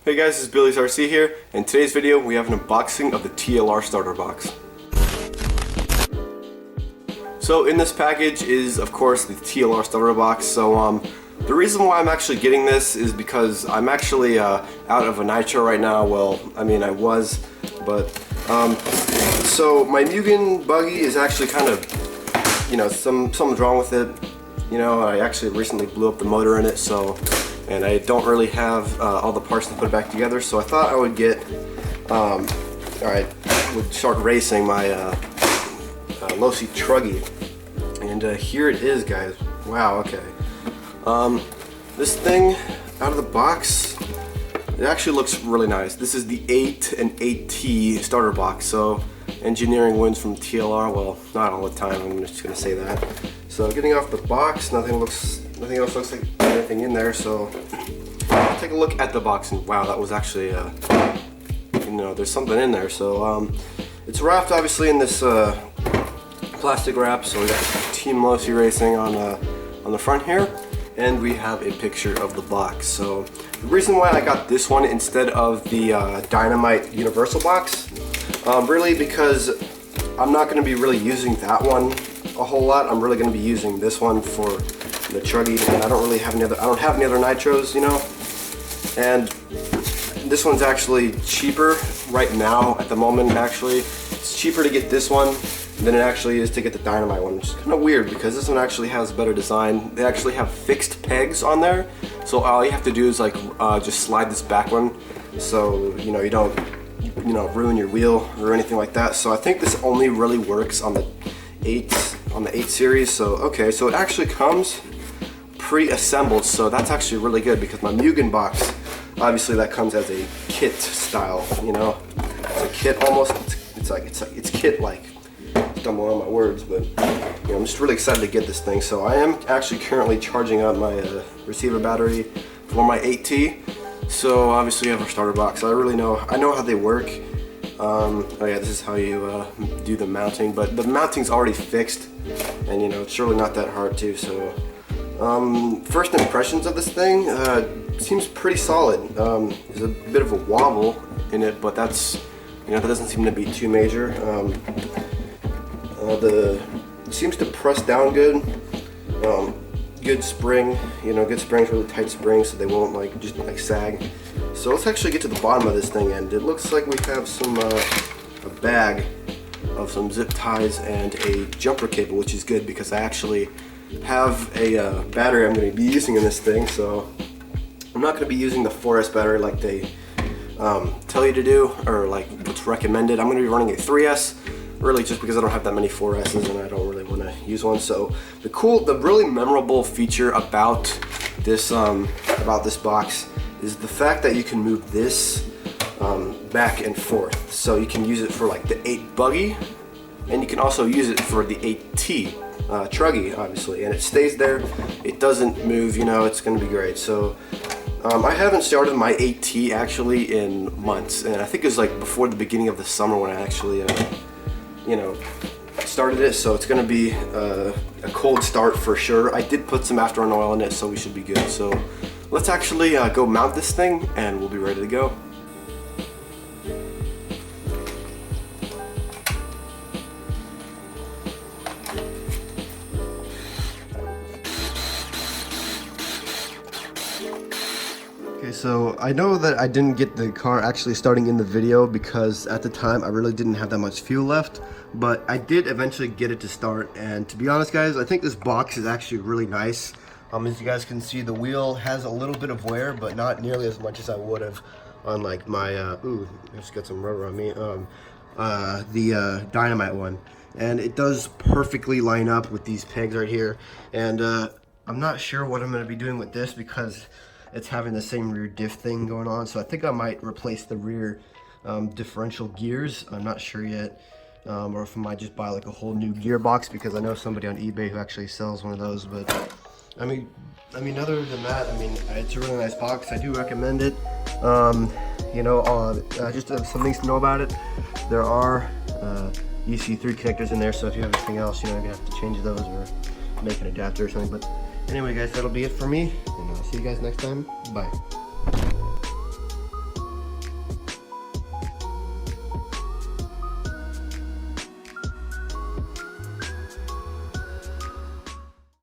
Hey guys, this is Billy's RC here. In today's video, we have an unboxing of the TLR starter box. So in this package is, of course, the TLR starter box. So the reason why I'm actually getting this is because I'm actually out of a Nitro right now. Well, I mean, I was, but so my Mugen buggy is actually kind of, you know, something's wrong with it. You know, I actually recently blew up the motor in it, and I don't really have all the parts to put it back together, so I thought I would get, would start racing my Losi Truggy, and here it is, guys. Wow, okay. This thing out of the box, it actually looks really nice. This is the 8 and 8T starter box, so engineering wins from TLR. Well, not all the time, I'm just gonna say that. So getting off the box, nothing else looks like anything in there, so take a look at the box, and wow, that was actually, you know, there's something in there. So it's wrapped obviously in this plastic wrap, so we got Team Losi Racing on the front here, and we have a picture of the box. So the reason why I got this one instead of the Dynamite Universal box, really because I'm not going to be really using that one a whole lot. I'm really going to be using this one for the Truggy, and I don't really have any other. I don't have any other Nitros, you know. And this one's actually cheaper right now at the moment. Actually, it's cheaper to get this one than it actually is to get the Dynamite one, which is kind of weird because this one actually has better design. They actually have fixed pegs on there, so all you have to do is like just slide this back one, so you know you don't ruin your wheel or anything like that. So I think this only really works on the 8 series. So okay, so it actually comes pre-assembled, so that's actually really good because my Mugen box, obviously that comes as a kit style, you know. It's a kit almost. It's kit like. Stumble on my words, but you know, I'm just really excited to get this thing. So I am actually currently charging up my receiver battery for my 8T. So obviously we have our starter box. I know how they work. Oh yeah, this is how you do the mounting, but the mounting's already fixed, and you know, it's really not that hard too. So first impressions of this thing, seems pretty solid. There's a bit of a wobble in it, but that's, you know, that doesn't seem to be too major. It seems to press down good. Good spring, you know, good springs, really tight springs, so they won't just sag. So let's actually get to the bottom of this thing, and it looks like we have some a bag of some zip ties and a jumper cable, which is good because I actually have a battery I'm going to be using in this thing. So I'm not going to be using the 4S battery like they tell you to do, or like what's recommended. I'm going to be running a 3S. Really just because I don't have that many 4S's and I don't really want to use one. So the really memorable feature about this box is the fact that you can move this back and forth. So you can use it for like the 8 buggy, and you can also use it for the 8T Truggy, obviously, and it stays there. It doesn't move, you know. It's going to be great. So I haven't started my 8T actually in months, and I think it was like before the beginning of the summer when I actually you know, started it, so it's gonna be a cold start for sure. I did put some afterburn oil in it, so we should be good. So let's actually go mount this thing, and we'll be ready to go. Okay, so I know that I didn't get the car actually starting in the video because at the time I really didn't have that much fuel left, but I did eventually get it to start. And to be honest, guys, I think this box is actually really nice. As you guys can see, the wheel has a little bit of wear, but not nearly as much as I would have on like my ooh, I just got some rubber on me, the Dynamite one. And it does perfectly line up with these pegs right here. And I'm not sure what I'm going to be doing with this because it's having the same rear diff thing going on, so I think I might replace the rear differential gears. I'm not sure yet, or if I might just buy like a whole new gearbox because I know somebody on eBay who actually sells one of those. But I mean, other than that, I mean, it's a really nice box. I do recommend it. You know, just some things to know about it. There are EC3 connectors in there, so if you have anything else, you know, you're gonna have to change those or make an adapter or something. But anyway, guys, that'll be it for me, and I'll see you guys next time. Bye.